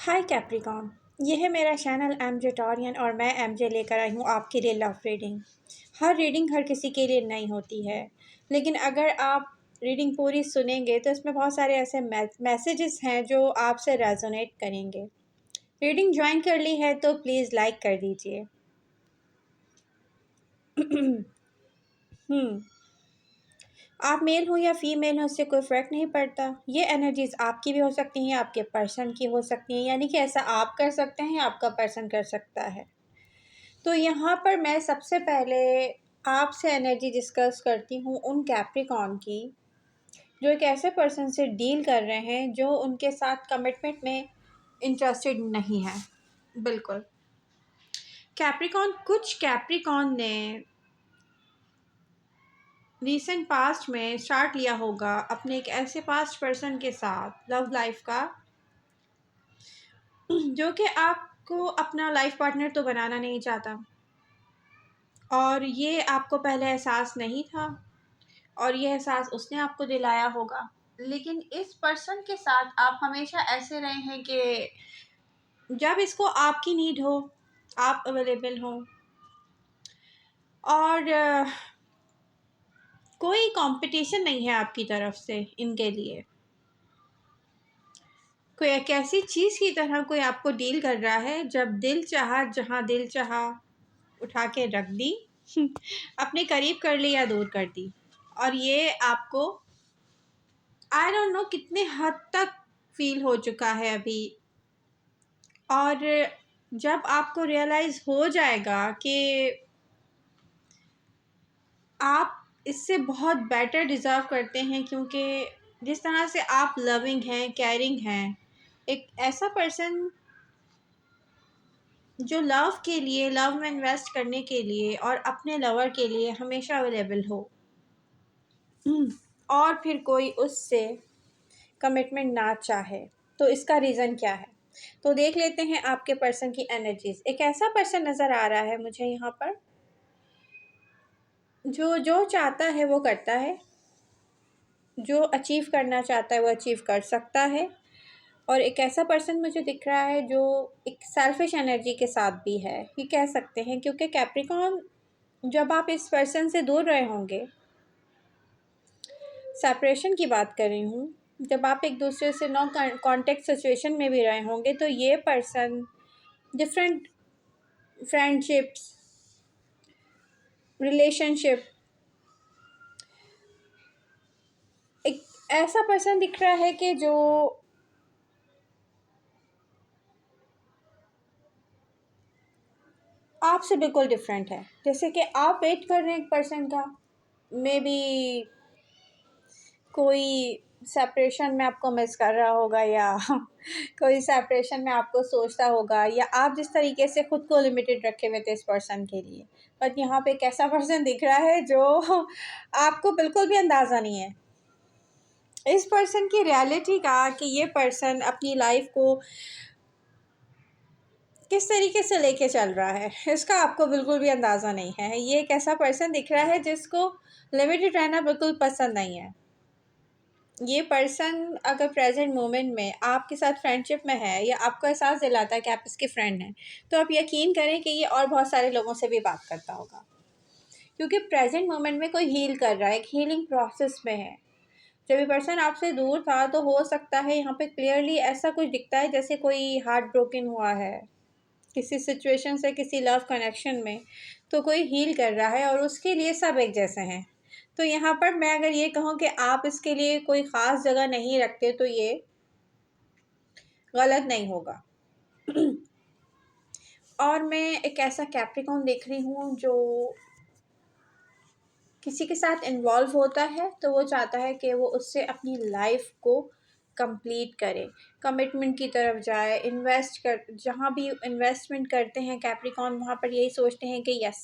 हाय Capricorn. ये है मेरा चैनल एमजे टॉरियन और मैं एमजे लेकर आई हूँ आपके लिए लव रीडिंग। हर रीडिंग हर किसी के लिए नहीं होती है, लेकिन अगर आप रीडिंग पूरी सुनेंगे तो इसमें बहुत सारे ऐसे मैसेजेस हैं जो आपसे रेजोनेट करेंगे। रीडिंग ज्वाइन कर ली है तो प्लीज़ लाइक कर दीजिए। हम्म आप मेल हो या फीमेल हो, उससे कोई फ़र्क नहीं पड़ता। ये एनर्जीज़ आपकी भी हो सकती हैं, आपके पर्सन की हो सकती हैं, यानी कि ऐसा आप कर सकते हैं, आपका पर्सन कर सकता है। तो यहाँ पर मैं सबसे पहले आपसे एनर्जी डिस्कस करती हूँ उन कैप्रिकॉन की जो एक ऐसे पर्सन से डील कर रहे हैं जो उनके साथ कमिटमेंट में इंटरेस्टेड नहीं है। बिल्कुल। कुछ कैप्रिकॉन ने रीसेंट पास्ट में स्टार्ट लिया होगा अपने एक ऐसे पास्ट पर्सन के साथ लव लाइफ का, जो कि आपको अपना लाइफ पार्टनर तो बनाना नहीं चाहता, और ये आपको पहले एहसास नहीं था और ये एहसास उसने आपको दिलाया होगा। लेकिन इस पर्सन के साथ आप हमेशा ऐसे रहे हैं कि जब इसको आपकी नीड हो आप अवेलेबल हो, और कोई कंपटीशन नहीं है आपकी तरफ से इनके लिए। कोई एक ऐसी चीज़ की तरह कोई आपको डील कर रहा है, जब दिल चाहा जहाँ दिल चाहा उठा के रख दी अपने करीब कर ली या दूर कर दी। और ये आपको आई डोंट नो कितने हद तक फील हो चुका है अभी। और जब आपको रियलाइज़ हो जाएगा कि आप इससे बहुत बेटर डिज़र्व करते हैं, क्योंकि जिस तरह से आप लविंग हैं, केयरिंग हैं, एक ऐसा पर्सन जो लव के लिए, लव में इन्वेस्ट करने के लिए और अपने लवर के लिए हमेशा अवेलेबल हो, और फिर कोई उससे कमिटमेंट ना चाहे, तो इसका रीज़न क्या है। तो देख लेते हैं आपके पर्सन की एनर्जीज। एक ऐसा पर्सन नज़र आ रहा है मुझे यहाँ पर जो जो चाहता है वो करता है, जो अचीव करना चाहता है वो अचीव कर सकता है। और एक ऐसा पर्सन मुझे दिख रहा है जो एक सेल्फिश एनर्जी के साथ भी है, ये कह सकते हैं, क्योंकि कैप्रिकॉन जब आप इस पर्सन से दूर रहे होंगे, सेपरेशन की बात कर रही हूँ, जब आप एक दूसरे से नॉन कॉन्टेक्ट सिचुएशन में भी रहे होंगे, तो ये पर्सन डिफरेंट फ्रेंडशिप्स, रिलेशनशिप, एक ऐसा पर्सन दिख रहा है कि जो आपसे बिल्कुल डिफरेंट है। जैसे कि आप वेट कर रहे हैं एक पर्सन का, मे बी कोई सेपरेशन में आपको मिस कर रहा होगा, या कोई सेपरेशन में आपको सोचता होगा, या आप जिस तरीके से ख़ुद को लिमिटेड रखे हुए थे इस पर्सन के लिए। बट यहाँ पे एक ऐसा पर्सन दिख रहा है जो आपको बिल्कुल भी अंदाज़ा नहीं है इस पर्सन की रियलिटी का, कि ये पर्सन अपनी लाइफ को किस तरीके से लेके चल रहा है, इसका आपको बिल्कुल भी अंदाज़ा नहीं है। ये एक ऐसा पर्सन दिख रहा है जिसको लिमिटेड रहना बिल्कुल पसंद नहीं है। ये पर्सन अगर प्रेजेंट मोमेंट में आपके साथ फ्रेंडशिप में है, या आपको एहसास दिलाता है कि आप इसके फ्रेंड हैं, तो आप यकीन करें कि ये और बहुत सारे लोगों से भी बात करता होगा, क्योंकि प्रेजेंट मोमेंट में कोई हील कर रहा है, एक हीलिंग प्रोसेस में है। जब ये पर्सन आपसे दूर था तो हो सकता है यहाँ पे क्लियरली ऐसा कुछ दिखता है जैसे कोई हार्ट ब्रोकन हुआ है किसी सिचुएशन से, किसी लव कनेक्शन में, तो कोई हील कर रहा है और उसके लिए सब एक जैसे हैं। तो यहाँ पर मैं अगर ये कहूँ कि आप इसके लिए कोई ख़ास जगह नहीं रखते, तो ये गलत नहीं होगा। और मैं एक ऐसा कैप्रिकॉन देख रही हूँ जो किसी के साथ इन्वॉल्व होता है तो वो चाहता है कि वो उससे अपनी लाइफ को कंप्लीट करे, कमिटमेंट की तरफ जाए, इन्वेस्ट कर, जहाँ भी इन्वेस्टमेंट करते हैं कैप्रिकॉन, वहाँ पर यही सोचते हैं कि यस,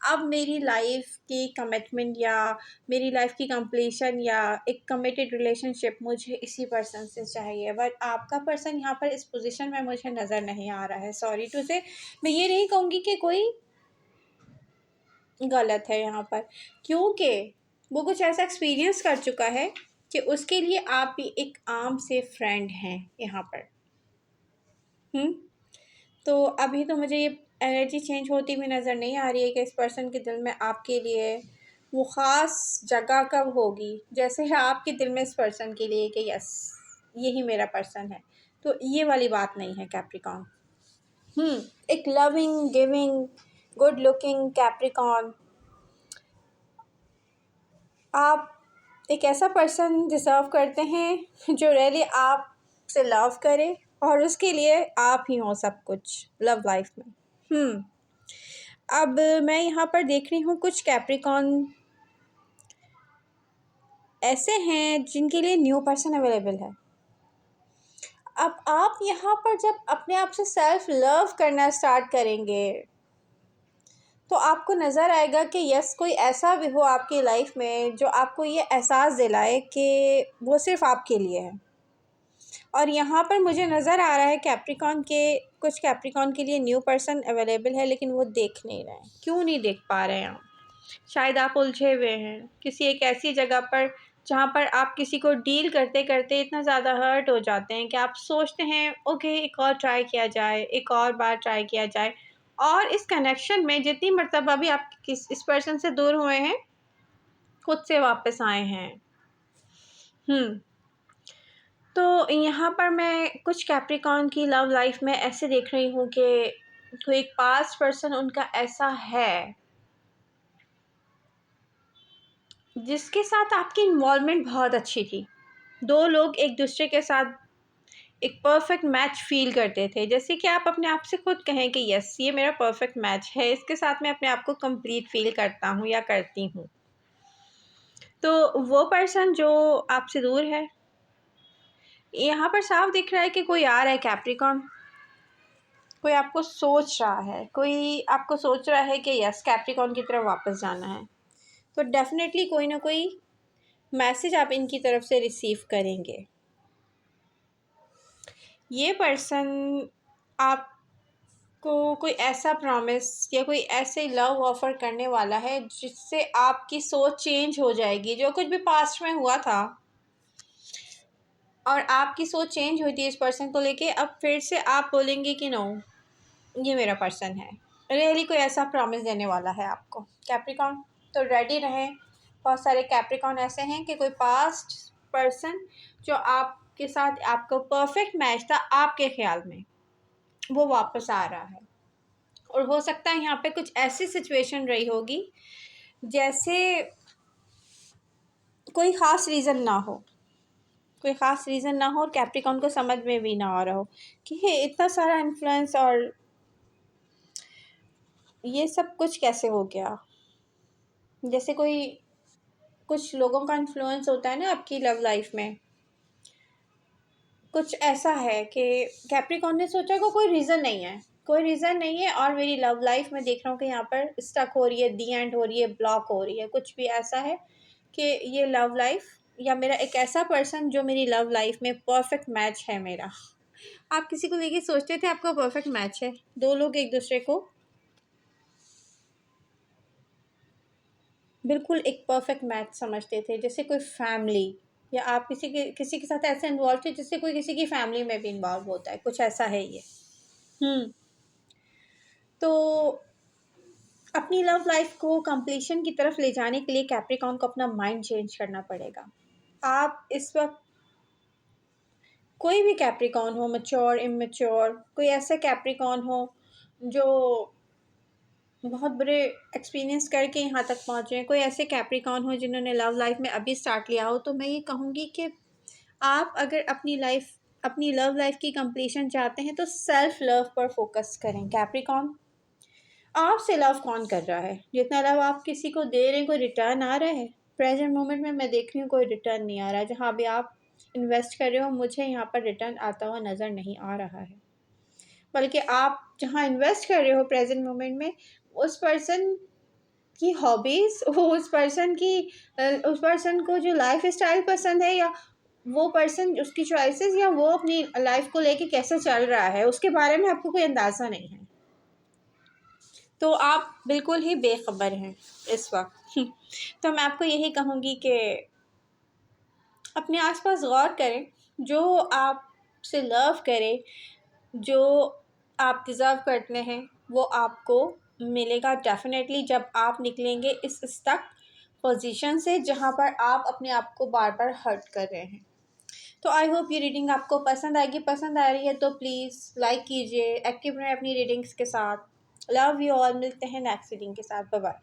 अब मेरी लाइफ की कमिटमेंट या मेरी लाइफ की कंप्लीशन या एक कमिटेड रिलेशनशिप मुझे इसी पर्सन से चाहिए। बट आपका पर्सन यहाँ पर इस पोजीशन में मुझे नज़र नहीं आ रहा है। सॉरी टू से, मैं ये नहीं कहूँगी कि कोई गलत है यहाँ पर, क्योंकि वो कुछ ऐसा एक्सपीरियंस कर चुका है कि उसके लिए आप भी एक आम से फ्रेंड हैं यहाँ पर। हुँ? तो अभी तो मुझे ये एनर्जी चेंज होती हुई नज़र नहीं आ रही है कि इस पर्सन के दिल में आपके लिए वो ख़ास जगह कब होगी। जैसे है आपके दिल में इस पर्सन के लिए कि यस, यही मेरा पर्सन है। तो ये वाली बात नहीं है कैप्रिकॉर्न। हुँ, एक loving, giving, good looking Capricorn, आप एक ऐसा पर्सन डिज़र्व करते हैं जो रियली आपसे लव करे और उसके लिए आप ही हो सब कुछ लव लाइफ़ में। हुँ। अब मैं यहाँ पर देख रही हूँ कुछ कैप्रिकॉर्न ऐसे हैं जिनके लिए न्यू पर्सन अवेलेबल है। अब आप यहाँ पर जब अपने आप से सेल्फ लव करना स्टार्ट करेंगे, तो आपको नज़र आएगा कि यस कोई ऐसा भी हो आपकी लाइफ में जो आपको ये एहसास दिलाए कि वो सिर्फ़ आपके लिए है। और यहाँ पर मुझे नज़र आ रहा है कैप्रिकॉर्न के कुछ कैप्रिकॉर्न के लिए न्यू पर्सन अवेलेबल है, लेकिन वो देख नहीं रहे हैं। क्यों नहीं देख पा रहे हैं आप? शायद आप उलझे हुए हैं किसी एक ऐसी जगह पर जहाँ पर आप किसी को डील करते करते इतना ज़्यादा हर्ट हो जाते हैं कि आप सोचते हैं ओके एक और ट्राई किया जाए, एक और बार ट्राई किया जाए। और इस कनेक्शन में जितनी मर्तबा भी आप इस पर्सन से दूर हुए हैं, खुद से वापस आए हैं। तो यहाँ पर मैं कुछ कैप्रिकॉर्न की लव लाइफ में ऐसे देख रही हूँ कि कोई एक पास्ट पर्सन उनका ऐसा है जिसके साथ आपकी इन्वॉल्वमेंट बहुत अच्छी थी। 2 लोग एक दूसरे के साथ एक परफेक्ट मैच फ़ील करते थे। जैसे कि आप अपने आप से खुद कहें कि यस ये मेरा परफेक्ट मैच है, इसके साथ मैं अपने आप को कंप्लीट फ़ील करता हूँ या करती हूँ। तो वो पर्सन जो आपसे दूर है, यहाँ पर साफ दिख रहा है कि कोई आ रहा है कैप्रिकॉर्न। कोई आपको सोच रहा है, कोई आपको सोच रहा है कि यस कैप्रिकॉर्न की तरफ वापस जाना है। तो डेफ़िनेटली कोई ना कोई मैसेज आप इनकी तरफ से रिसीव करेंगे। ये पर्सन आपको कोई ऐसा प्रॉमिस या कोई ऐसे लव ऑफ़र करने वाला है जिससे आपकी सोच चेंज हो जाएगी। जो कुछ भी पास्ट में हुआ था और आपकी सोच चेंज हुई थी इस पर्सन को लेके, अब फिर से आप बोलेंगे कि नो ये मेरा पर्सन है। रियली कोई ऐसा प्रॉमिस देने वाला है आपको कैप्रिकॉर्न। तो रेडी रहें। बहुत सारे कैप्रिकॉर्न ऐसे हैं कि कोई पास्ट पर्सन जो आपके साथ आपको परफेक्ट मैच था आपके ख़्याल में, वो वापस आ रहा है। और हो सकता है यहाँ पे कुछ ऐसी सिचुएशन रही होगी जैसे कोई ख़ास रीज़न ना हो, कोई ख़ास रीज़न ना हो और कैप्रिकॉर्न को समझ में भी ना आ रहा हो कि ये इतना सारा इन्फ्लुएंस और ये सब कुछ कैसे हो गया। जैसे कोई कुछ लोगों का इन्फ्लुएंस होता है ना आपकी लव लाइफ में, कुछ ऐसा है कि कैप्रिकॉर्न ने सोचा कि कोई रीज़न नहीं है, कोई रीज़न नहीं है और मेरी लव लाइफ में देख रहा हूँ कि यहाँ पर स्टक हो रही है, दी एंड हो रही है, ब्लॉक हो रही है। कुछ भी ऐसा है कि ये लव लाइफ या मेरा एक ऐसा पर्सन जो मेरी लव लाइफ में परफेक्ट मैच है मेरा। आप किसी को लेके सोचते थे आपका परफेक्ट मैच है, 2 लोग एक दूसरे को बिल्कुल एक परफेक्ट मैच समझते थे, जैसे कोई फैमिली या आप किसी के साथ ऐसे इन्वॉल्व थे जिससे कोई किसी की फैमिली में भी इन्वॉल्व होता है, कुछ ऐसा है ये। हुँ। तो अपनी लव लाइफ़ को कंप्लीशन की तरफ ले जाने के लिए कैप्रिकॉर्न को अपना माइंड चेंज करना पड़ेगा। आप इस वक़्त कोई भी कैप्रिकॉर्न हो, मैच्योर, इमैच्योर, कोई ऐसा कैप्रिकॉर्न हो जो बहुत बुरे एक्सपीरियंस करके यहाँ तक पहुँचे हैं, कोई ऐसे कैप्रिकॉर्न हो जिन्होंने लव लाइफ में अभी स्टार्ट लिया हो, तो मैं ये कहूँगी कि आप अगर अपनी लव लाइफ की कंप्लीशन चाहते हैं तो सेल्फ लव पर फोकस करें कैप्रिकॉर्न। आपसे लव कौन कर रहा है? जितना लव आप किसी को दे रहे हैं कोई रिटर्न आ रहा है? प्रेज़ेंट मोमेंट में मैं देख रही हूँ कोई रिटर्न नहीं आ रहा है। जहाँ भी आप इन्वेस्ट कर रहे हो मुझे यहाँ पर रिटर्न आता हुआ नज़र नहीं आ रहा है। बल्कि आप जहाँ इन्वेस्ट कर रहे हो प्रेज़ेंट मोमेंट में, उस पर्सन की हॉबीज़, उस पर्सन को जो लाइफ़स्टाइल पसंद है या वो पर्सन उसकी चॉइसेस या वो अपनी लाइफ़ को लेके कैसे चल रहा है, उसके बारे में आपको कोई अंदाज़ा नहीं है। तो आप बिल्कुल ही बेखबर हैं इस वक़्त। तो मैं आपको यही कहूँगी कि अपने आस-पास गौर करें, जो आपसे लव करे जो आप डिज़र्व करते हैं वो आपको मिलेगा डेफ़िनेटली, जब आप निकलेंगे इस स्टक पोजीशन से जहाँ पर आप अपने आप को बार बार हर्ट कर रहे हैं। तो आई होप ये रीडिंग आपको पसंद आएगी। पसंद आ रही है तो प्लीज़ लाइक कीजिए, एक्टिव रहें अपनी रीडिंग्स के साथ। लव यू ऑल, मिलते हैं नेक्स्ट रीडिंग के साथ। Bye bye.